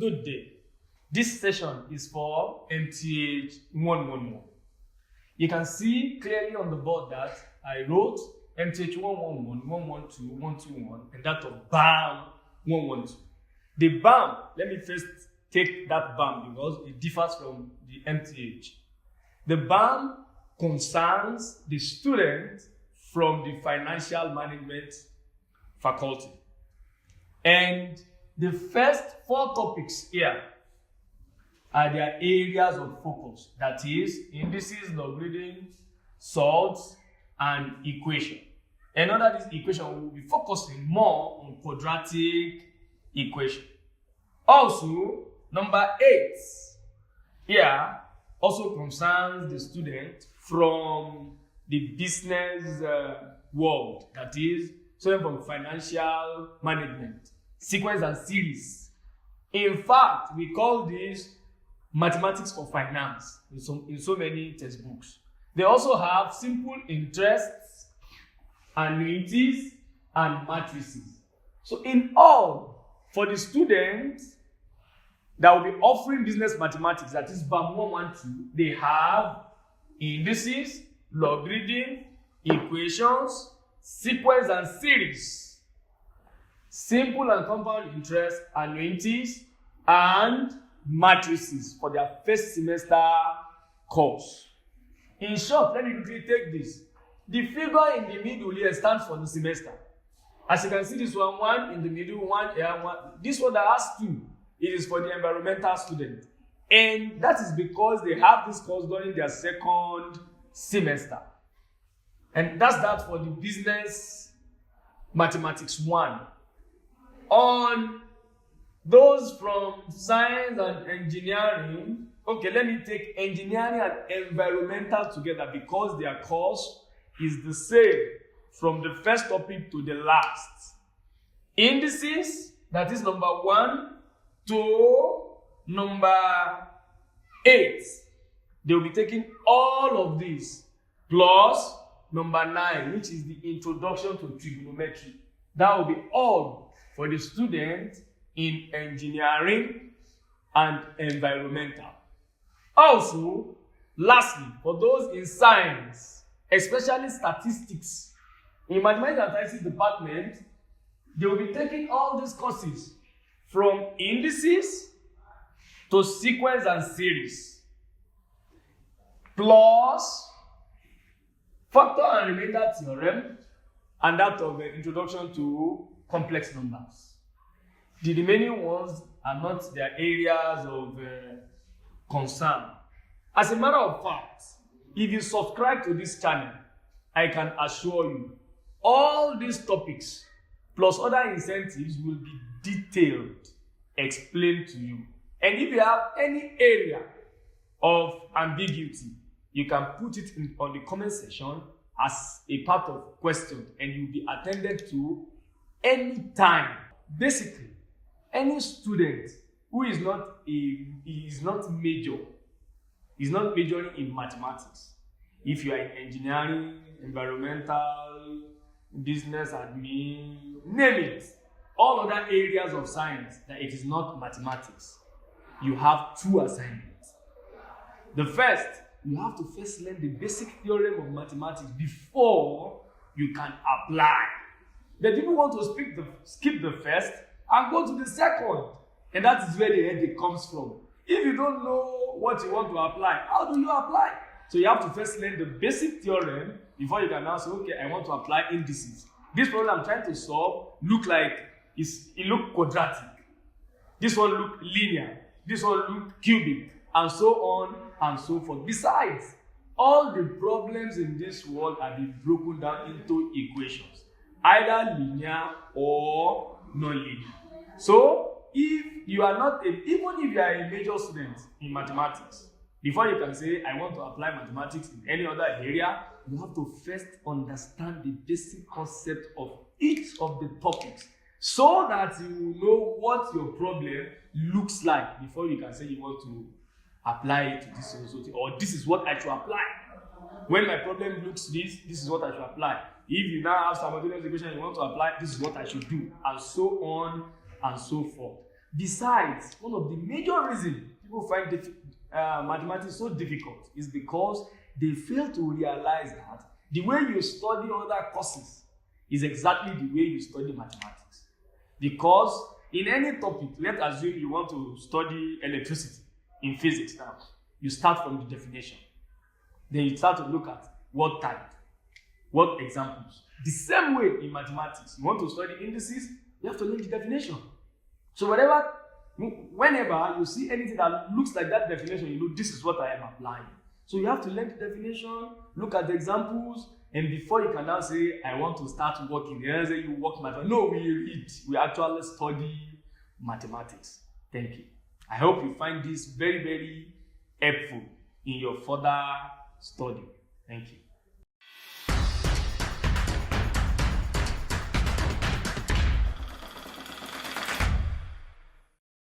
Good day. This session is for MTH 111. You can see clearly on the board that I wrote MTH 111, 112, 121, and that of BAM 112. The BAM, let me first take that BAM because it differs from the MTH. The BAM concerns the student from the financial management faculty. And the first 4 topics here are their areas of focus. That is, indices, logarithm, sorts, and equation. And under this equation, we will be focusing more on quadratic equation. Also, number 8 here also concerns the student from the business world. That is, student from financial management, sequence and series. In fact, we call this mathematics for finance in so many textbooks. They also have simple interests, annuities, and matrices. So in all, for the students that will be offering business mathematics, that is BAM 112, they have indices, logarithm, equations, sequence and series, simple and compound interest, annuities, and matrices for their first semester course. In short, let me quickly take this. The figure in the middle here stands for the semester. As you can see, this one in the middle, 1 here, 1. This one that has 2, it is for the environmental student. And that is because they have this course during their second semester. And that's that for the business mathematics 1. On those from science and engineering, okay, let me take engineering and environmental together because their course is the same from the first topic to the last. Indices, that is number 1 to number 8. They will be taking all of these plus number 9, which is the introduction to trigonometry. That will be all for the student in engineering and environmental. Also, lastly, for those in science, especially statistics, in mathematics and statistics department, they will be taking all these courses from indices to sequence and series, plus factor and remainder theorem, and that of introduction to complex numbers. The remaining ones are not their areas of concern. As a matter of fact, if you subscribe to this channel, I can assure you, all these topics plus other incentives will be detailed, explained to you. And if you have any area of ambiguity, you can put it on the comment section as a part of question, and you'll be attended to any time. Basically, any student who is not majoring in mathematics, if you are in engineering, environmental, business admin, name it, all other areas of science that it is not mathematics, you have 2 assignments. The first, you have to first learn the basic theorem of mathematics before you can apply. The people want to skip the first and go to the second, and that is where the headache comes from. If you don't know what you want to apply, how do you apply? So you have to first learn the basic theorem before you can now say, okay, I want to apply indices. This problem I'm trying to solve look quadratic. This one look linear. This one look cubic, and so on and so forth. Besides, all the problems in this world are being broken down into equations, either linear or non-linear. So, if you are not, even if you are a major student in mathematics, before you can say, I want to apply mathematics in any other area, you have to first understand the basic concept of each of the topics so that you will know what your problem looks like before you can say you want to apply it to this or this is what I should apply. When my problem looks this is what I should apply. If you now have simultaneous equation you want to apply, this is what I should do, and so on and so forth. Besides, one of the major reasons people find mathematics so difficult is because they fail to realize that the way you study other courses is exactly the way you study mathematics. Because in any topic, let's assume you want to study electricity in physics now. You start from the definition. Then you start to look at what type, what examples. The same way in mathematics, you want to study indices, you have to learn the definition. So whenever you see anything that looks like that definition, you know this is what I am applying. So you have to learn the definition, look at the examples, and before you can now say, I want to start working. Then say you work mathematics. No, we read. We actually study mathematics. Thank you. I hope you find this very, very helpful in your further study. Thank you.